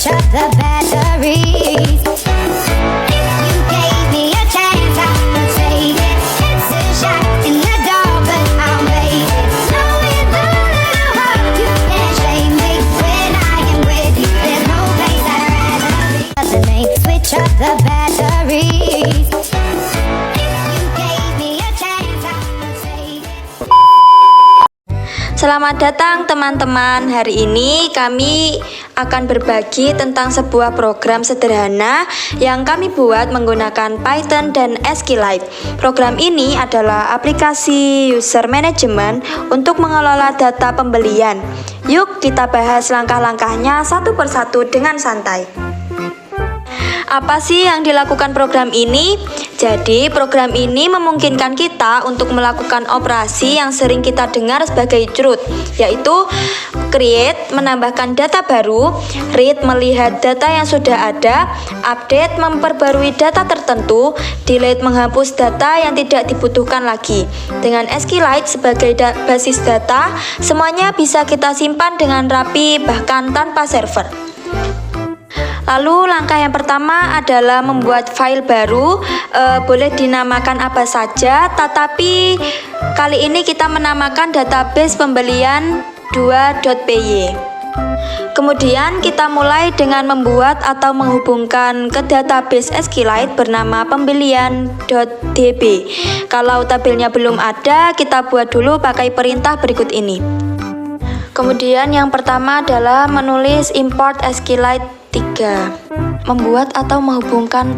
up the batteries. If you gave me a chance, I would take it. It's a shot in the dark, but I'll make it. Knowing the little heart, you can't shame me. When I am with you, there's no place I'd rather be. Doesn't make switch up the batteries. If you gave me a chance, I would take it. Selamat datang teman-teman. Hari ini kami akan berbagi tentang sebuah program sederhana yang kami buat menggunakan Python dan SQLite. Program ini adalah aplikasi user management untuk mengelola data pembelian. Yuk kita bahas langkah-langkahnya satu persatu dengan santai. Apa sih yang dilakukan program ini? Jadi, program ini memungkinkan kita untuk melakukan operasi yang sering kita dengar sebagai root, yaitu create, menambahkan data baru, read, melihat data yang sudah ada, update, memperbarui data tertentu, delete, menghapus data yang tidak dibutuhkan lagi. Dengan SQLite sebagai basis data, semuanya bisa kita simpan dengan rapi bahkan tanpa server. Lalu langkah yang pertama adalah membuat file baru, boleh dinamakan apa saja, tetapi kali ini kita menamakan database pembelian 2.py. Kemudian kita mulai dengan membuat atau menghubungkan ke database SQLite bernama pembelian.db. Kalau tabelnya belum ada, kita buat dulu pakai perintah berikut ini. Kemudian yang pertama adalah menulis import SQLite 3. Membuat atau menghubungkan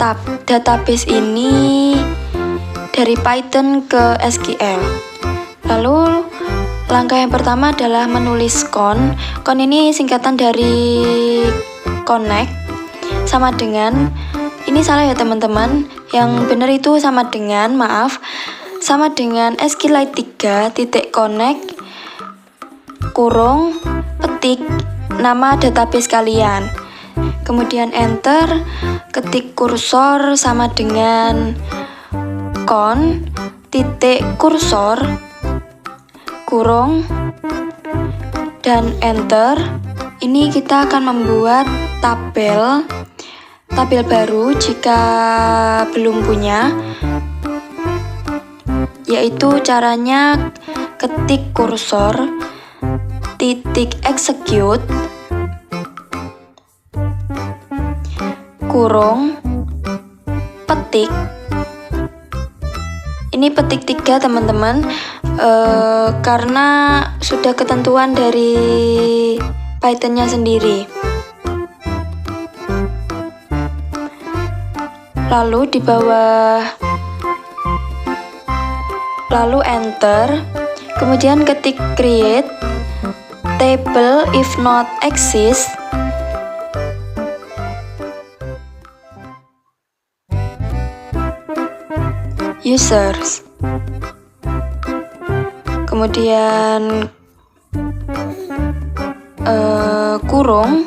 database ini dari Python ke SQL. Lalu langkah yang pertama adalah menulis con. Con ini singkatan dari connect, sama dengan, ini salah ya teman-teman, yang benar itu sama dengan SQLite 3.connect kurung petik nama database kalian. Kemudian enter, ketik kursor sama dengan con titik kursor kurung dan enter. Ini kita akan membuat tabel baru jika belum punya, yaitu caranya ketik kursor titik execute kurung petik. Ini petik 3 teman-teman, karena sudah ketentuan dari Python-nya sendiri. Lalu di bawah, lalu enter, kemudian ketik create table if not exist users. Kemudian kurung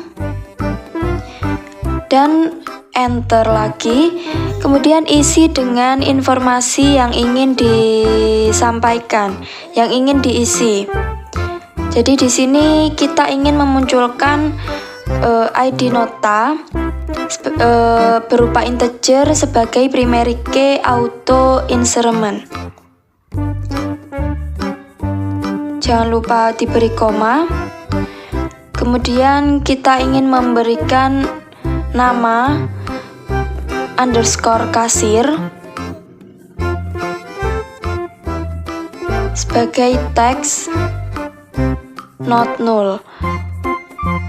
dan enter lagi. Kemudian isi dengan informasi yang ingin disampaikan, yang ingin diisi. Jadi di sini kita ingin memunculkan ID nota berupa integer sebagai primary key auto insert. Jangan lupa diberi koma. Kemudian kita ingin memberikan nama underscore kasir sebagai teks not null.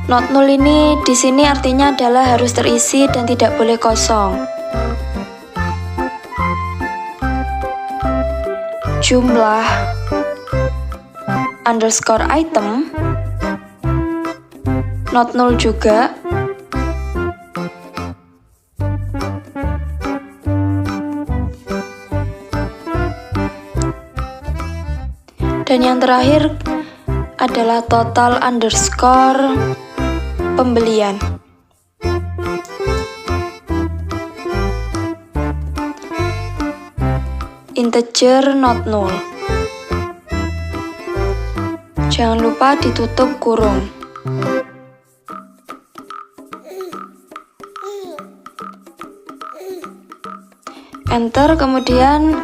Not null ini di sini artinya adalah harus terisi dan tidak boleh kosong. Jumlah underscore item not null juga. Dan yang terakhir adalah total underscore pembelian. Integer not null. Jangan lupa ditutup kurung. enter, kemudian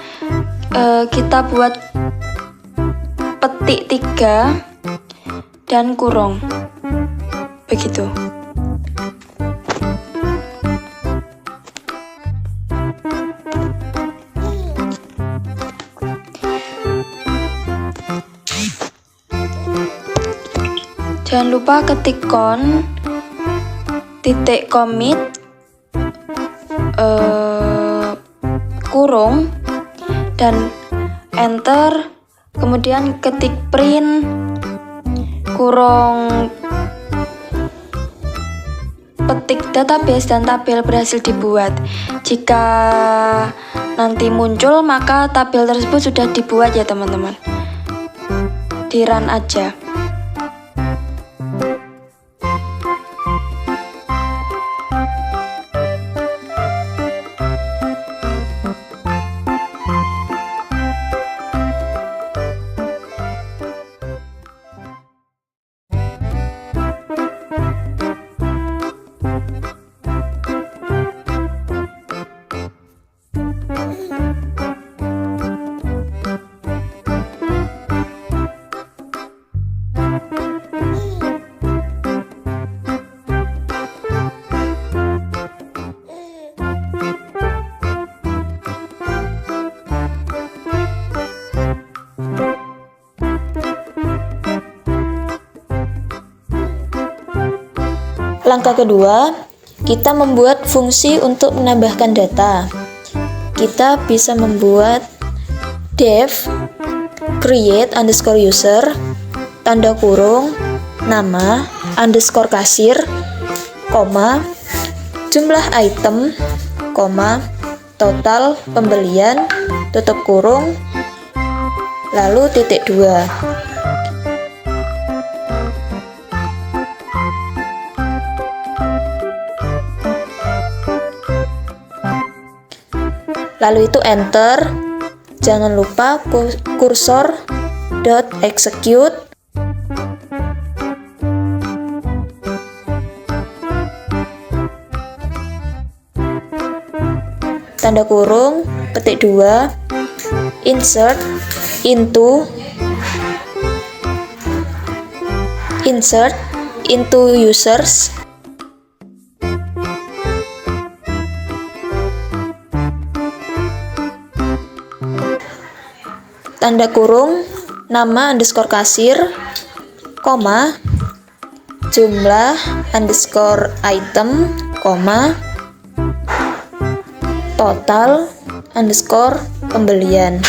kita buat petik 3 dan kurung, begitu. Jangan lupa ketik titik commit kurung dan enter, kemudian ketik print kurung petik database dan tabel berhasil dibuat. Jika nanti muncul maka tabel tersebut sudah dibuat ya teman-teman. Di run aja. Langkah kedua, kita membuat fungsi untuk menambahkan data. Kita bisa membuat dev create underscore user tanda kurung nama underscore kasir, koma jumlah item, koma total pembelian, tutup kurung, lalu titik 2. Lalu itu enter. Jangan lupa kursor dot execute tanda kurung petik 2 insert into users tanda kurung nama underscore kasir, koma jumlah underscore item, koma total underscore pembelian.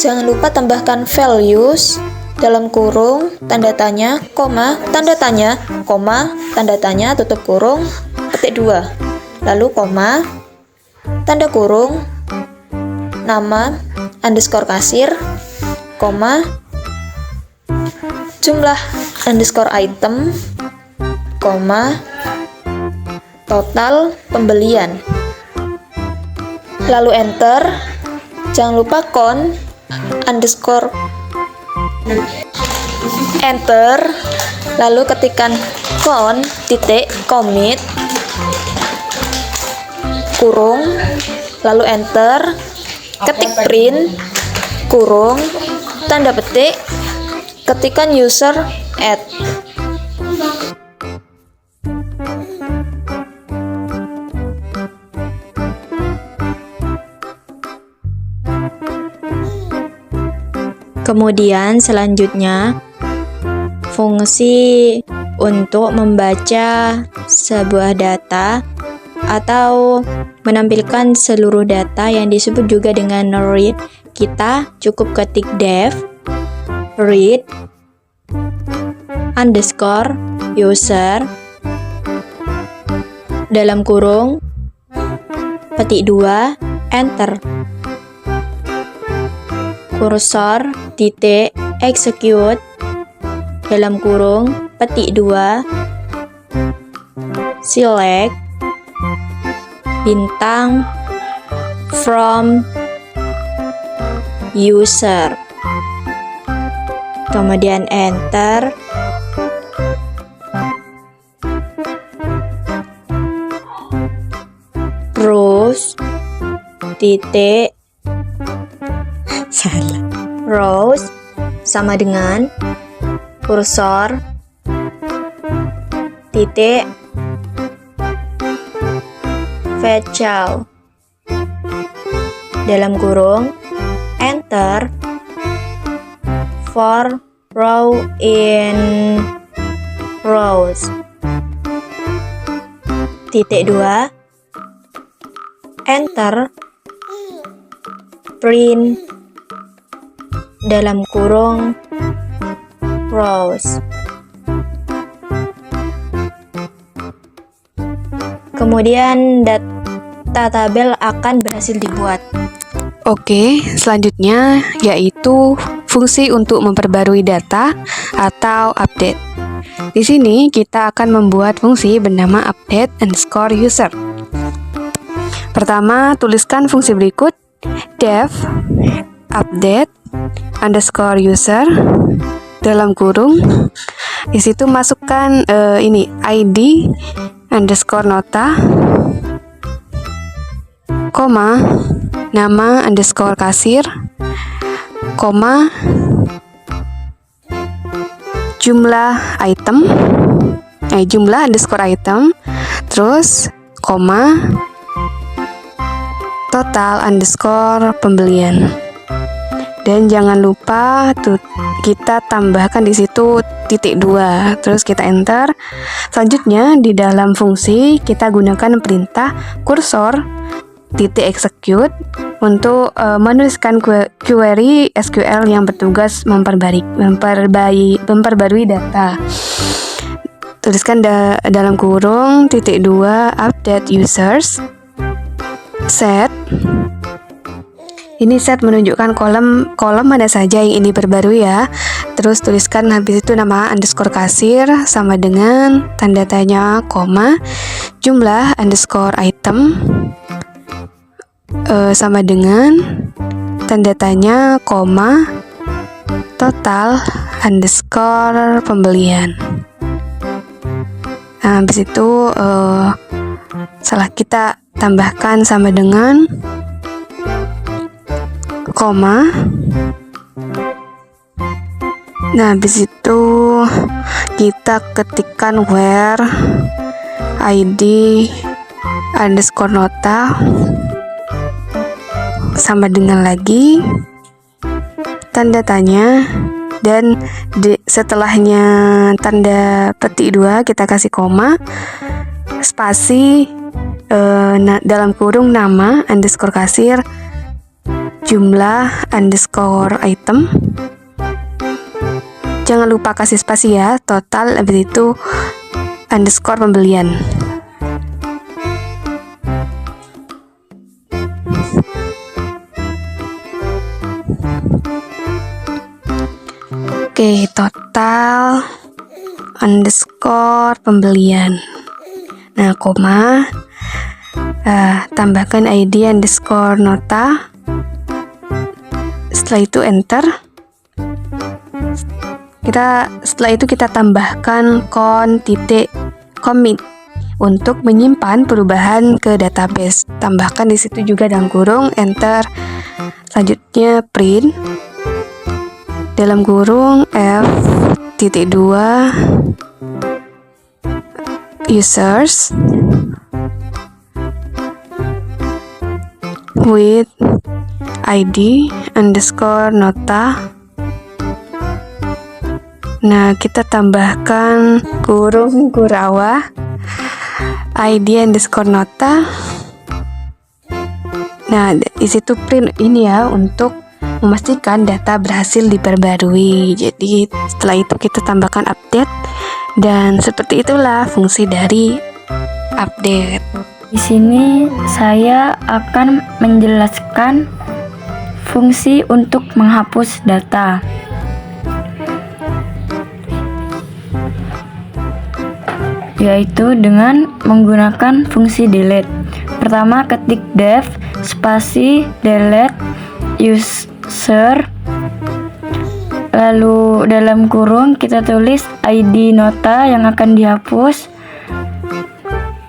Jangan lupa tambahkan values dalam kurung tanda tanya, koma tanda tanya, koma tanda tanya tutup kurung petik 2. Lalu koma tanda kurung nama underscore kasir, koma jumlah underscore item, koma total pembelian. Lalu enter. Jangan lupa underscore enter, lalu ketikkan titik commit kurung, lalu enter, ketik print kurung tanda petik, ketikkan user add. Kemudian selanjutnya fungsi untuk membaca sebuah data atau menampilkan seluruh data yang disebut juga dengan read. Kita cukup ketik dev read underscore user dalam kurung petik 2 enter. Kursor titik execute dalam kurung petik 2 select bintang from user. Kemudian enter. Rows titik salah. Rows sama dengan kursor titik fetchal dalam kurung enter for row in rows titik 2 enter print dalam kurung rows. Kemudian data tabel akan berhasil dibuat. Oke, selanjutnya yaitu fungsi untuk memperbarui data atau update. Di sini kita akan membuat fungsi bernama update_user. Pertama, tuliskan fungsi berikut def update_user dalam kurung. Di situ masukkan ini ID_nota, koma, nama _kasir, koma, jumlah item, jumlah_item, terus koma, total _pembelian. Dan jangan lupa kita tambahkan di situ titik 2, terus kita enter. Selanjutnya di dalam fungsi kita gunakan perintah kursor titik execute untuk menuliskan query SQL yang bertugas memperbarui data. Tuliskan dalam kurung titik 2 update users set. Ini set menunjukkan kolom mana saja yang ini diperbarui ya. Terus tuliskan habis itu nama _kasir sama dengan tanda tanya, koma, jumlah _item sama dengan tanda tanya, koma, total _pembelian. Nah, habis itu setelah kita tambahkan sama dengan koma. Nah, habis itu kita ketikkan where ID_nota sama dengan lagi tanda tanya, dan setelahnya tanda petik 2 kita kasih koma, spasi, dalam kurung nama _kasir, jumlah _item, jangan lupa kasih spasi ya, total, habis itu _pembelian. Oke, total _pembelian. Nah, koma, tambahkan ID_nota. Setelah itu enter. Setelah itu kita tambahkan commit untuk menyimpan perubahan ke database. Tambahkan di situ juga dalam kurung enter. Selanjutnya print dalam kurung f.2 users with ID_nota. Nah, kita tambahkan kurung Kurawa ID_nota. Nah, di situ print ini ya untuk memastikan data berhasil diperbarui. Jadi setelah itu kita tambahkan update, dan seperti itulah fungsi dari update. Di sini saya akan menjelaskan fungsi untuk menghapus data. Yaitu dengan menggunakan fungsi delete. Pertama, ketik def spasi delete user, lalu dalam kurung kita tulis ID nota yang akan dihapus,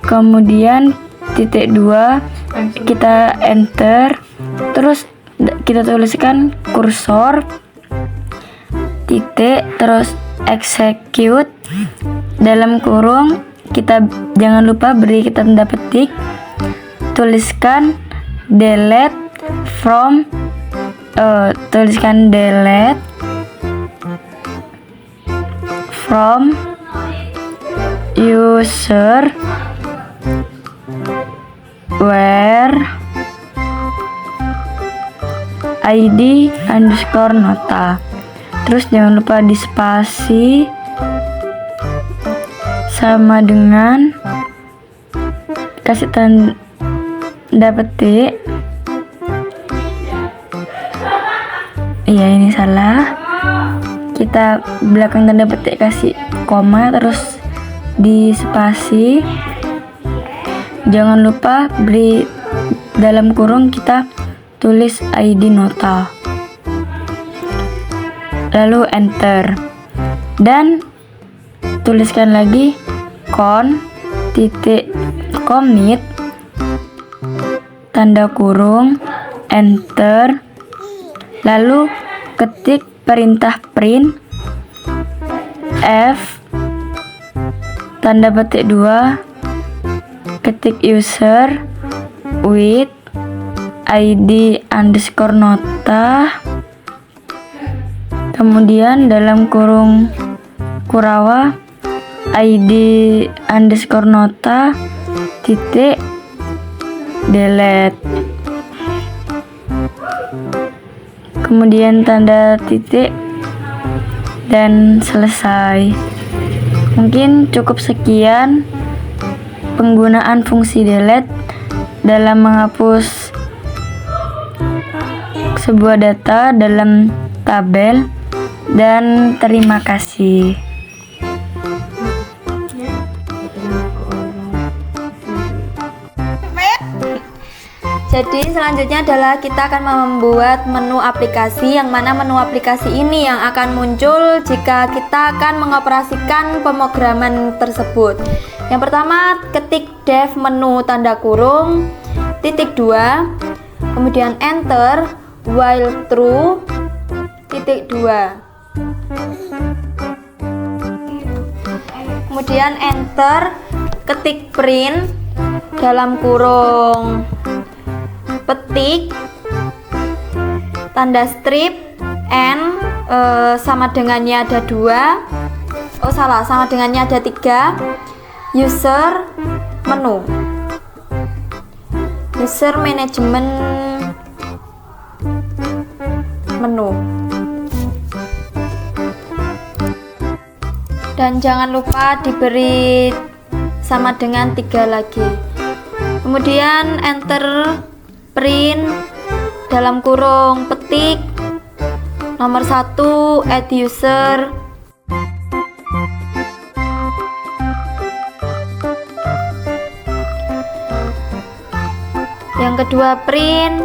kemudian titik 2 kita enter, terus kita tuliskan kursor titik, terus execute, dalam kurung kita jangan lupa beri tanda petik, tuliskan delete from user where ID underscore nota. Terus jangan lupa di spasi sama dengan kasih tanda petik. Iya, ini salah. Kita belakang tanda petik kasih koma, terus di spasi. Jangan lupa beri dalam kurung kita tulis ID nota. Lalu enter. Dan tuliskan lagi commit tanda kurung enter, lalu ketik perintah print F tanda petik 2, ketik user with ID underscore nota, kemudian dalam kurung Kurawa ID underscore nota titik delete, kemudian tanda titik, dan selesai. Mungkin cukup sekian penggunaan fungsi delete dalam menghapus sebuah data dalam tabel, dan terima kasih. Jadi selanjutnya adalah kita akan membuat menu aplikasi, yang mana menu aplikasi ini yang akan muncul jika kita akan mengoperasikan pemrograman tersebut. Yang pertama, ketik dev menu tanda kurung titik 2, kemudian enter, while true titik 2, kemudian enter, ketik print dalam kurung petik tanda strip n sama dengannya ada 2, sama dengannya ada 3, user menu, user management menu, dan jangan lupa diberi sama dengan 3 lagi. Kemudian enter print dalam kurung petik nomor 1 add user, yang kedua print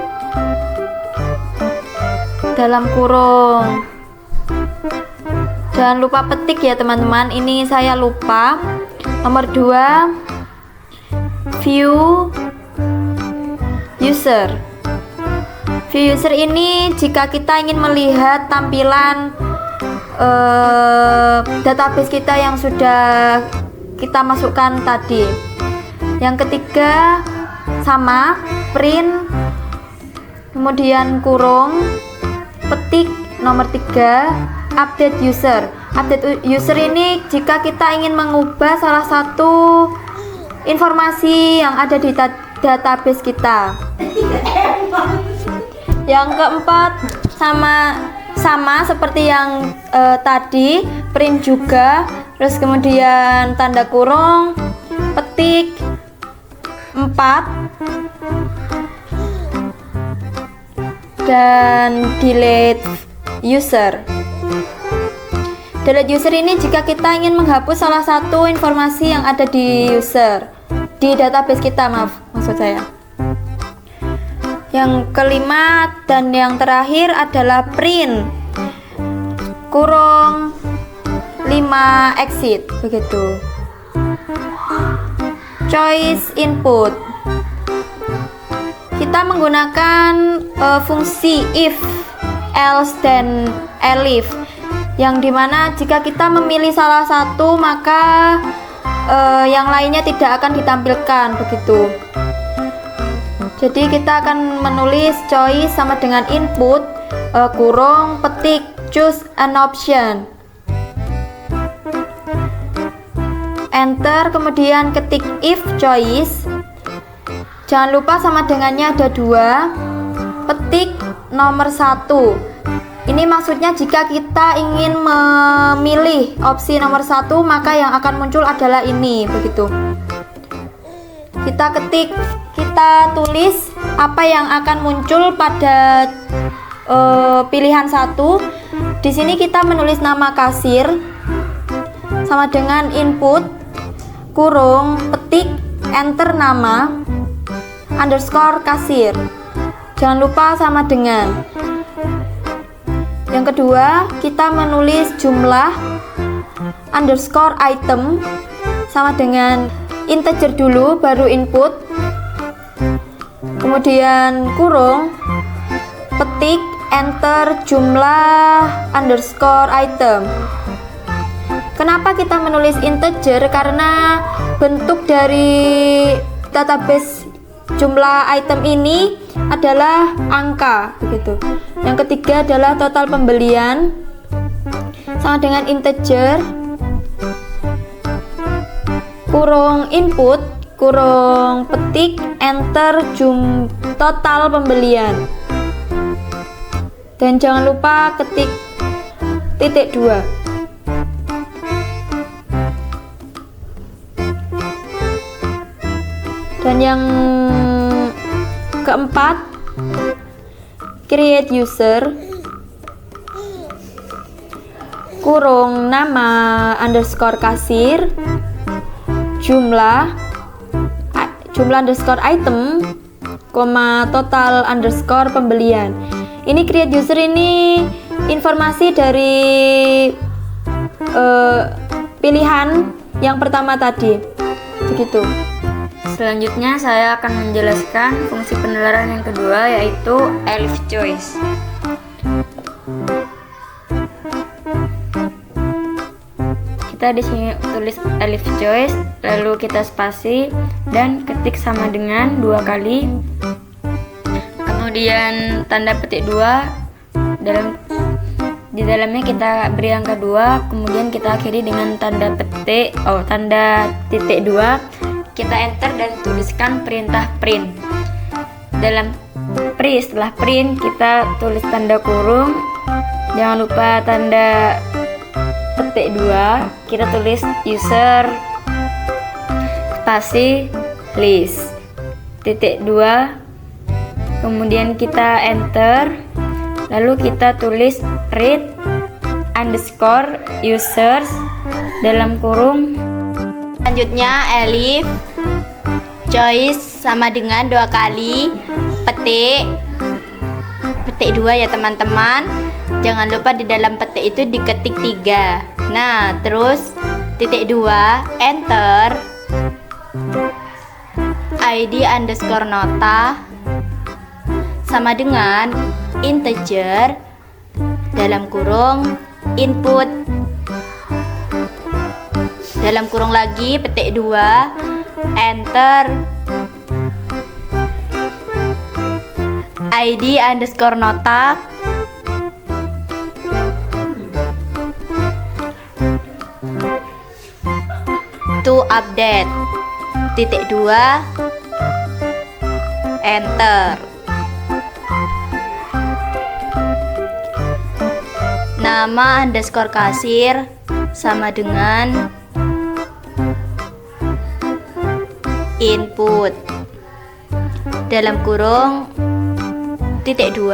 dalam kurung, jangan lupa petik ya teman-teman, ini saya lupa. Nomor 2 view user. View user ini jika kita ingin melihat tampilan database kita yang sudah kita masukkan tadi. Yang ketiga sama print, kemudian kurung petik nomor 3 update user. Update user ini jika kita ingin mengubah salah satu informasi yang ada di database kita. Yang keempat sama seperti yang tadi, print juga, terus kemudian tanda kurung petik 4 dan delete user. Delete user ini jika kita ingin menghapus salah satu informasi yang ada di database kita, maksud saya. Yang kelima dan yang terakhir adalah print kurung 5 exit, begitu. Choice input, kita menggunakan fungsi if, else, dan elif, yang dimana jika kita memilih salah satu maka yang lainnya tidak akan ditampilkan, begitu. Jadi kita akan menulis choice sama dengan input kurung petik choose an option, enter, kemudian ketik if choice, jangan lupa sama dengannya ada 2, petik nomor 1. Ini maksudnya jika kita ingin memilih opsi nomor 1 maka yang akan muncul adalah ini, begitu. Kita ketik, kita tulis apa yang akan muncul pada pilihan 1. Di sini kita menulis nama kasir sama dengan input kurung petik enter nama underscore kasir, jangan lupa sama dengan. Yang kedua, kita menulis jumlah underscore item sama dengan integer dulu baru input, kemudian kurung petik enter jumlah underscore item. Kenapa kita menulis integer? Karena bentuk dari database jumlah item ini adalah angka, begitu. Yang ketiga adalah total pembelian sama dengan integer kurung input kurung petik enter total pembelian, dan jangan lupa ketik titik 2. Dan yang keempat, create user kurung nama underscore kasir jumlah underscore item total underscore pembelian. Ini create user ini informasi dari pilihan yang pertama tadi, begitu. Selanjutnya saya akan menjelaskan fungsi penelaran yang kedua, yaitu elif choice. Kita di sini tulis elif choice, lalu kita spasi dan ketik sama dengan 2 kali. Kemudian tanda petik 2, di dalamnya kita beri angka 2, kemudian kita akhiri dengan tanda titik 2. Kita enter dan tuliskan perintah print. Setelah print kita tulis tanda kurung, jangan lupa tanda petik 2, kita tulis user spasi list titik 2, kemudian kita enter, lalu kita tulis read underscore users dalam kurung. Selanjutnya elif choice sama dengan 2 kali petik 2 ya teman-teman. Jangan lupa di dalam petik itu diketik 3. Nah, terus titik 2 enter id underscore nota sama dengan integer dalam kurung input dalam kurung lagi petik 2 enter id underscore nota to update titik 2 enter nama underscore kasir sama dengan input dalam kurung titik 2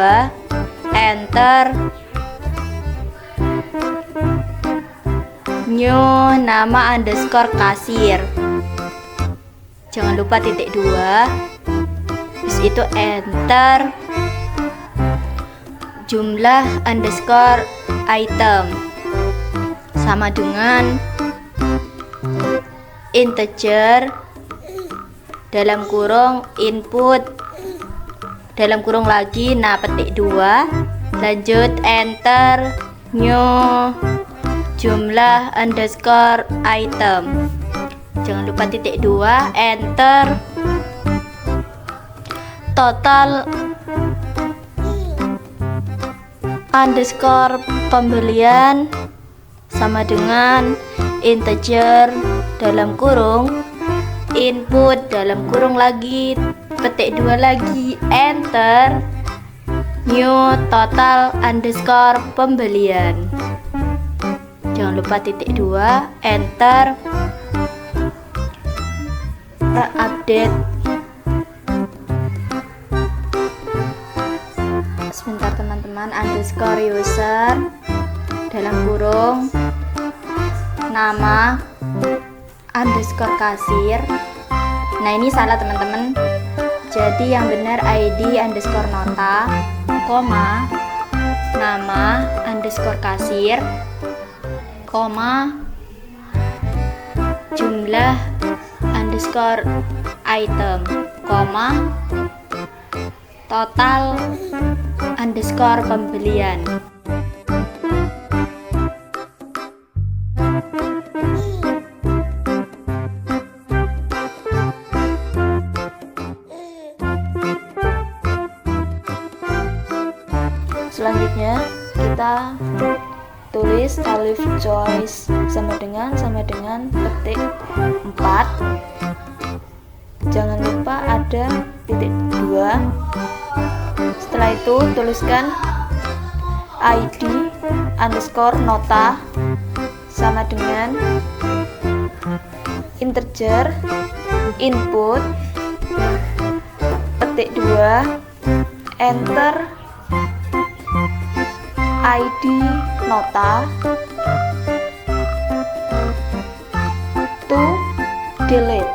enter new nama underscore kasir, jangan lupa titik 2 Habis itu enter jumlah underscore item sama dengan integer dalam kurung input dalam kurung lagi, nah petik 2, lanjut enter new jumlah underscore item, jangan lupa titik 2, enter total underscore pembelian sama dengan integer dalam kurung input dalam kurung lagi petik 2 lagi, enter new total underscore pembelian, jangan lupa titik 2, enter update. Sebentar teman-teman, underscore user dalam kurung nama underscore kasir. Nah ini salah teman-teman, jadi yang benar ID underscore nota, koma nama underscore kasir, koma jumlah underscore item, koma total underscore pembelian. Selanjutnya kita tulis alif choice sama dengan petik 4, jangan lupa ada titik 2. Setelah itu tuliskan ID underscore nota sama dengan integer input petik 2, enter ID nota to delete,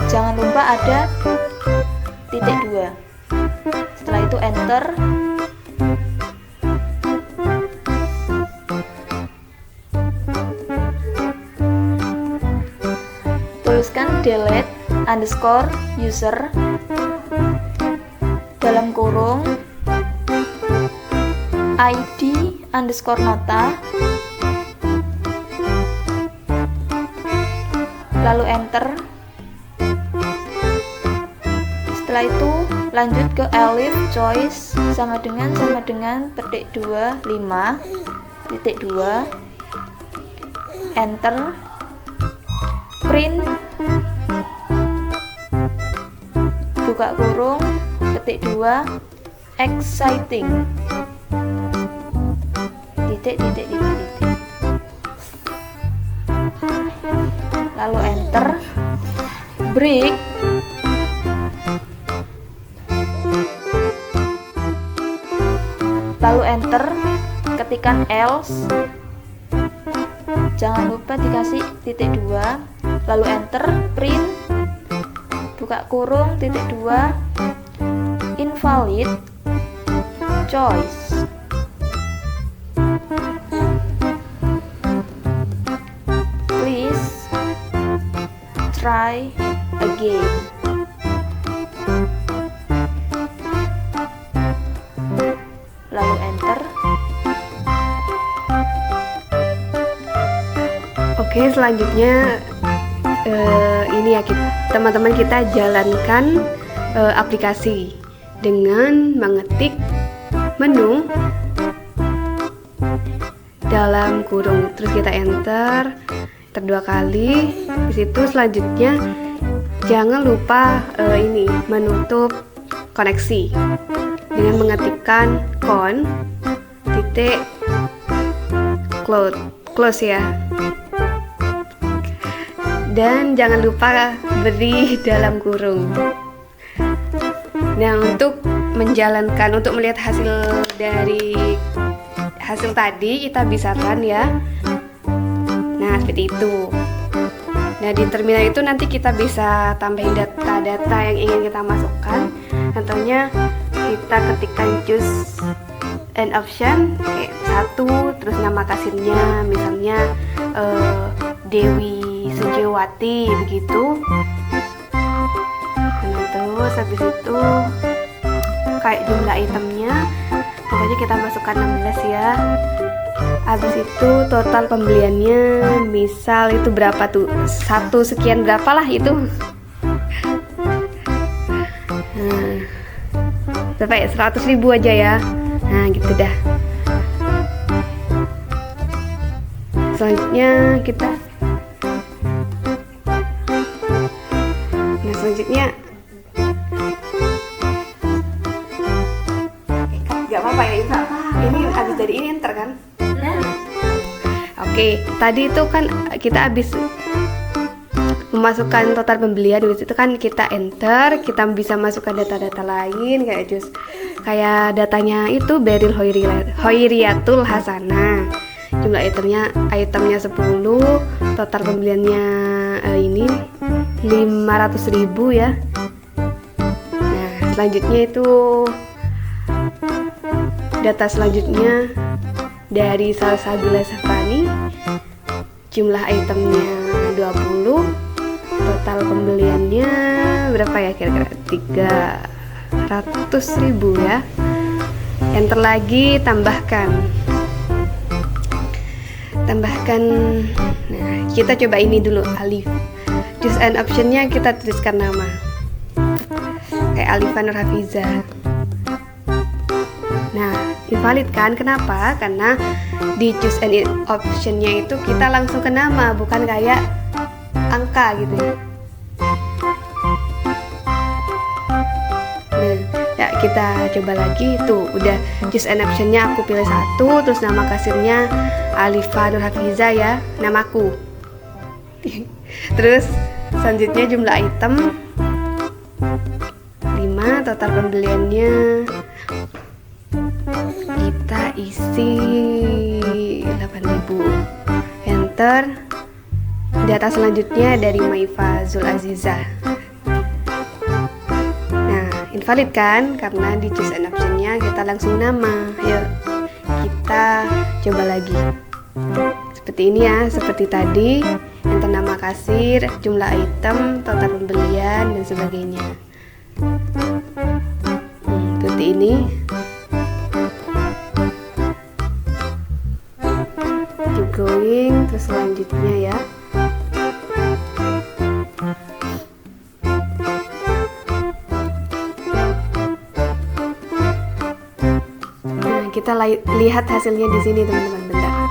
jangan lupa ada titik 2. Setelah itu enter, tuliskan delete underscore user dalam kurung ID underscore nota, lalu enter. Setelah itu lanjut ke elif choice sama dengan petik 2 5 titik 2, enter, print buka kurung petik 2 exciting titik, lalu enter, break, lalu enter, ketikkan else, jangan lupa dikasih titik 2, lalu enter, print buka kurung titik 2 invalid choice, try again. Lalu enter. Oke, selanjutnya ini ya teman-teman, kita jalankan aplikasi dengan mengetik menu dalam kurung, terus kita enter 2 kali. Di situ selanjutnya jangan lupa ini menutup koneksi dengan mengetikkan titik close ya. Dan jangan lupa beri dalam kurung. Nah, untuk melihat hasil dari hasil tadi kita bisakan ya. Nah, seperti itu. Nah, di terminal itu nanti kita bisa tambahin data-data yang ingin kita masukkan. Contohnya kita ketikkan choose an option kayak 1, terus nama kasirnya misalnya Dewi Sejawati begitu. Nah, terus habis itu kayak jumlah itemnya pokoknya kita masukkan 16 ya. Habis itu total pembeliannya misal itu berapa tuh, 1 sekian berapa lah itu. Nah, berapa ya, 100.000 aja ya. Nah gitu dah. Selanjutnya kita nggak apa-apa ya Iva, ini habis dari ini enter kan. Oke, tadi itu kan kita habis memasukkan total pembelian, habis itu kan kita enter, kita bisa masukkan data-data lain kayak datanya itu Beril Hoiriatul Hasanah, jumlah itemnya 10, total pembeliannya ini 500.000 ya. Nah, selanjutnya itu data selanjutnya dari Salsabila Safani, jumlah itemnya 20, total pembeliannya berapa ya, kira-kira 300.000 ya. Enter lagi, tambahkan. Nah, kita coba ini dulu, Alif. Choose an optionnya kita tuliskan nama kayak Alifa Nur Hafiza. Nah, invalid kan? Kenapa? Karena di choose an optionnya itu kita langsung ke nama, bukan kayak angka gitu ya. Nah, ya kita coba lagi. Tuh, udah choose an optionnya aku pilih 1, terus nama kasirnya Alifa Nur Hafiza ya, namaku. Terus selanjutnya jumlah item 5, total pembeliannya kita isi 8.000. Enter. Data selanjutnya dari Maifa Zulaziza. Nah, invalid kan? Karena di choose an optionnya kita langsung nama. Yuk, kita coba lagi. Seperti ini ya, seperti tadi. Enter nama kasir, jumlah item, total pembelian, dan sebagainya. Seperti ini. Keep going, terus selanjutnya ya. Nah, kita lihat hasilnya di sini teman-teman, bentar.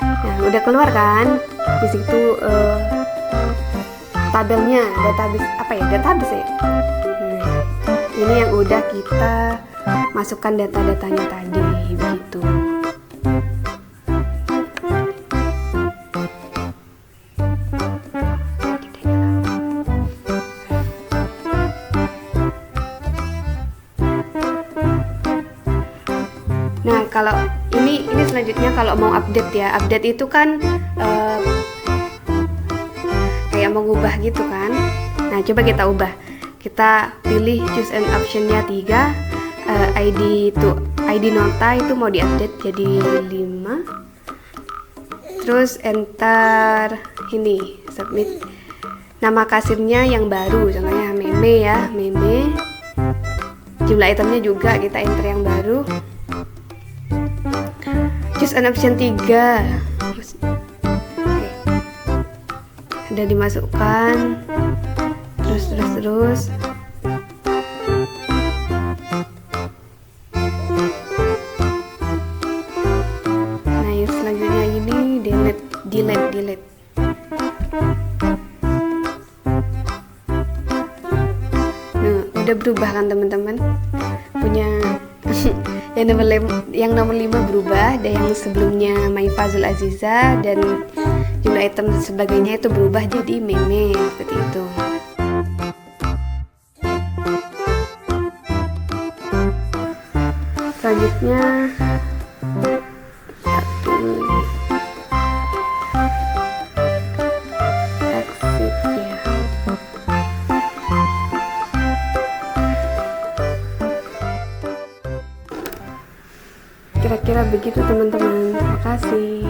Nah, udah keluar kan? Di situ tabelnya, database ya. Ini yang udah kita masukkan data-datanya tadi begitu. Nah, kalau ini selanjutnya kalau mau update ya. Update itu kan kayak mau ngubah gitu kan. Nah, coba kita ubah. Kita pilih choose an optionnya 3, ID nota itu mau diupdate jadi 5. Terus enter ini, submit. Nama kasirnya yang baru, contohnya Meme ya, Meme. Jumlah itemnya juga kita enter yang baru. Choose an option 3. Oke. Udah dimasukkan. Terus. Nah, yang selanjutnya ini delete. Nah, udah berubah kan teman-teman? Punya yang nomor 5 berubah, dan yang sebelumnya Maifa Zulaziza dan jumlah item dan sebagainya itu berubah jadi Meme seperti itu. Selanjutnya exit. Kira-kira begitu teman-teman. Terima kasih.